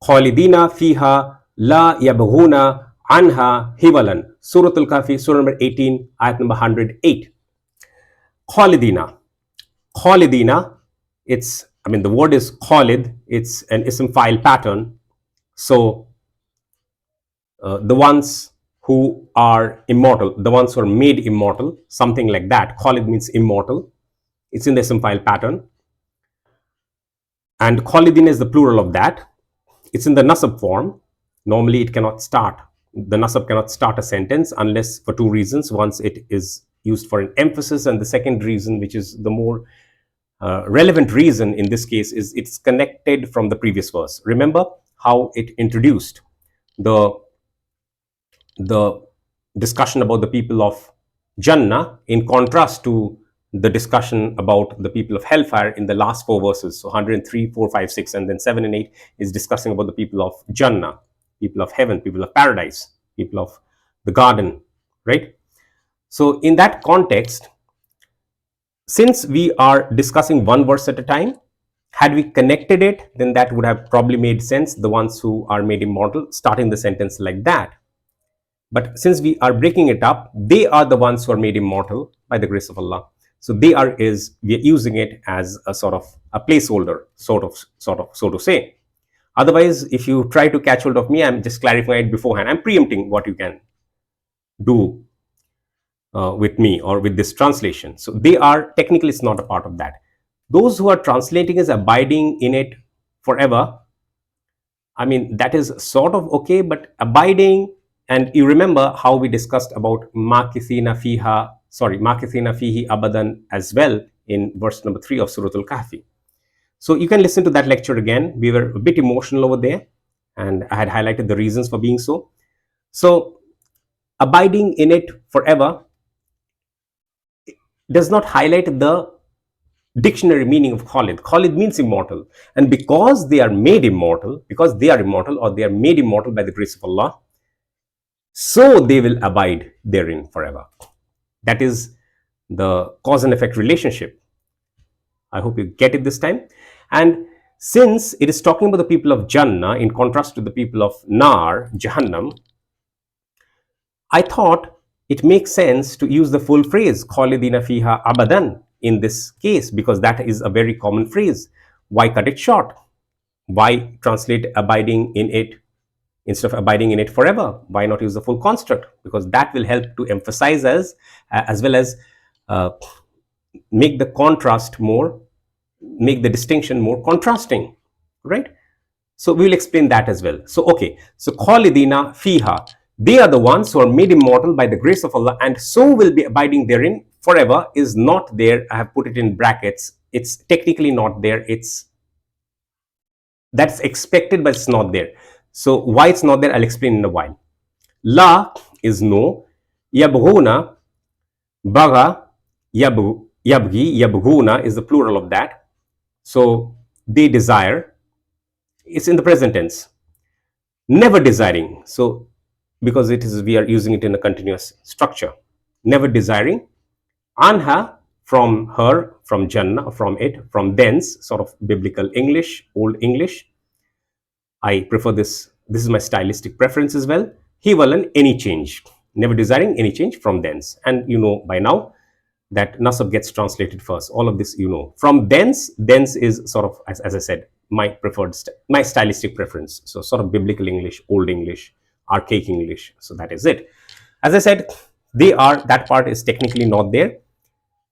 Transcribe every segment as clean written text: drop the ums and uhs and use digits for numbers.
Khalidina fiha la yabghuna anha hiwalan. Suratul-Kahfi, Surah number 18, ayat number 108. Khalidina. Khalidina, the word is Khalid, it's an ism file pattern. So the ones who are immortal, the ones who are made immortal, something like that. Khalid means immortal. It's in the ism file pattern. And Khalidina is the plural of that. It's in the nasab form. Normally it cannot start. The nasab cannot start a sentence unless for two reasons. Once it is used for an emphasis, and the second reason, which is the more relevant reason in this case, is it's connected from the previous verse. Remember how it introduced the discussion about the people of Jannah in contrast to the discussion about the people of hellfire in the last four verses. So 103, 4, 5, 6, and then 7 and 8 is discussing about the people of Jannah, people of heaven, people of paradise, people of the garden, right? So in that context, since we are discussing one verse at a time, had we connected it, then that would have probably made sense, the ones who are made immortal, starting the sentence like that. But since we are breaking it up, they are the ones who are made immortal by the grace of Allah. So we are using it as a sort of a placeholder, sort of, so to say. Otherwise, if you try to catch hold of me, I'm just clarifying it beforehand. I'm preempting what you can do with me or with this translation. So they are, technically it's not a part of that. Those who are translating as abiding in it forever, that is sort of okay, but abiding, and you remember how we discussed about makithina fihi abadan as well in verse number 3 of Suratul-Kahfi. So you can listen to that lecture again. We were a bit emotional over there, and I had highlighted the reasons for being so. So abiding in it forever does not highlight the dictionary meaning of Khalid. Khalid means immortal, and because they are made immortal, because they are immortal or they are made immortal by the grace of Allah, so they will abide therein forever. That is the cause and effect relationship. I hope you get it this time. And since it is talking about the people of Jannah in contrast to the people of Nar, Jahannam, I thought it makes sense to use the full phrase Khalidina fiha abadan in this case, because that is a very common phrase. Why cut it short? Why translate abiding in it instead of abiding in it forever? Why not use the full construct? Because that will help to emphasize as well as make the contrast more, make the distinction more contrasting, right? So we will explain that as well. So okay, so Khalidina fiha, they are the ones who are made immortal by the grace of Allah, and so will be abiding therein forever is not there. I have put it in brackets. It's technically not there. That's expected, but it's not there. So why it's not there, I'll explain in a while. La is no. Yabghuna, baga, yabghi, yabghuna is the plural of that. So they desire. It's in the present tense. Never desiring. So because we are using it in a continuous structure. Never desiring. Anha, from her, from Jannah, from it, from thence, sort of biblical English, old English. I prefer this. This is my stylistic preference as well. Hiwalan, any change. Never desiring any change, from thence. And you know by now that nasab gets translated first. All of this you know. From thence, thence is sort of, as I said, my stylistic preference. So sort of biblical English, old English, archaic English. So that is it. As I said, that part is technically not there,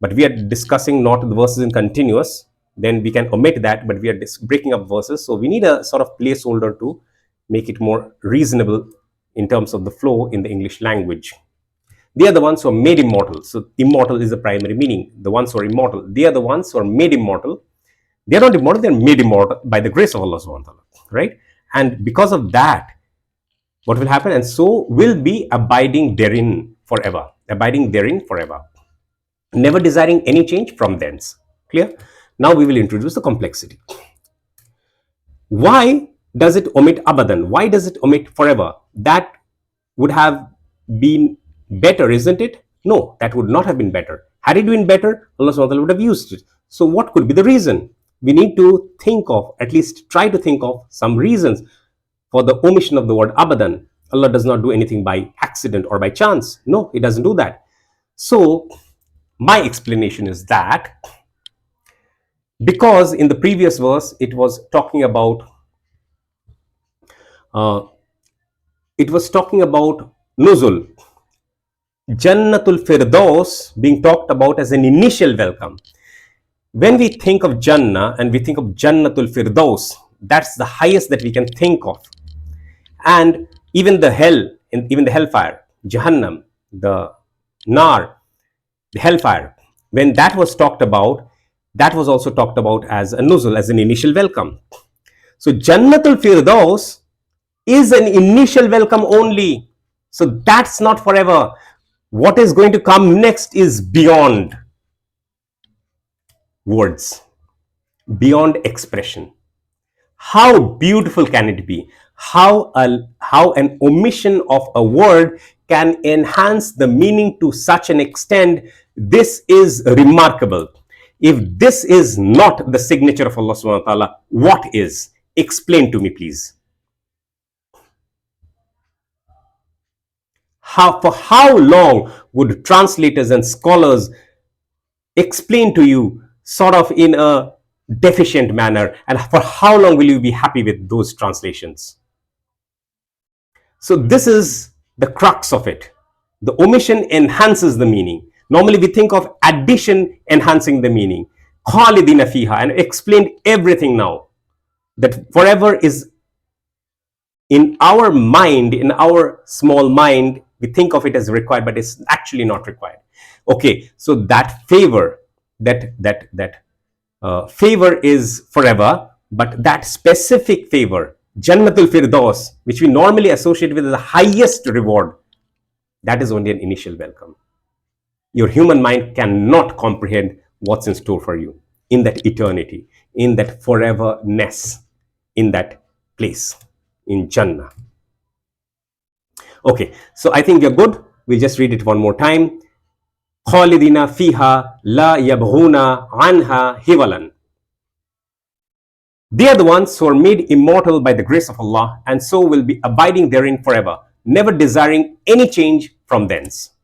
but we are discussing not the verses in continuous. Then we can omit that, but we are breaking up verses. So we need a sort of placeholder to make it more reasonable in terms of the flow in the English language. They are the ones who are made immortal. So immortal is the primary meaning. The ones who are immortal, they are the ones who are made immortal. They are not immortal, they are made immortal by the grace of Allah subhanahu wa ta'ala, right? And because of that, what will happen? And so will be abiding therein forever. Abiding therein forever. Never desiring any change, from thence. Clear? Now we will introduce the complexity. Why does it omit abadan? Why does it omit forever? That would have been better, isn't it? No, that would not have been better. Had it been better, Allah subhanahu wa ta'ala would have used it. So what could be the reason? We need to think of, at least try to think of some reasons. for the omission of the word abadan. Allah does not do anything by accident or by chance. No, He doesn't do that. So my explanation is that because in the previous verse it was talking about nuzul, Jannatul Firdaus being talked about as an initial welcome. When we think of Jannah and we think of Jannatul Firdaus, that's the highest that we can think of. And even the hell, even the hellfire, Jahannam, the Nar, the hellfire, when that was talked about, that was also talked about as a nuzul, as an initial welcome. So Jannatul Firdaus is an initial welcome only. So that's not forever. What is going to come next is beyond words, beyond expression. How beautiful can it be? How an omission of a word can enhance the meaning to such an extent. This is remarkable. If this is not the signature of Allah subhanahu wa ta'ala, what is? Explain to me, please. For how long would translators and scholars explain to you sort of in a deficient manner, and for how long will you be happy with those translations? So this is the crux of it. The omission enhances the meaning. Normally we think of addition enhancing the meaning. Khalidina fiha, and explained everything now. That forever is in our mind, in our small mind, we think of it as required, but it's actually not required. Okay, so that favor, favor is forever, but that specific favor, Jannatul Firdaus, which we normally associate with the highest reward, that is only an initial welcome. Your human mind cannot comprehend what's in store for you in that eternity, in that foreverness, in that place, in Jannah. Okay, so I think we're good. We'll just read it one more time. Khalidina fiha la yabghuna anha hiwalan. They are the ones who are made immortal by the grace of Allah, and so will be abiding therein forever, never desiring any change from thence.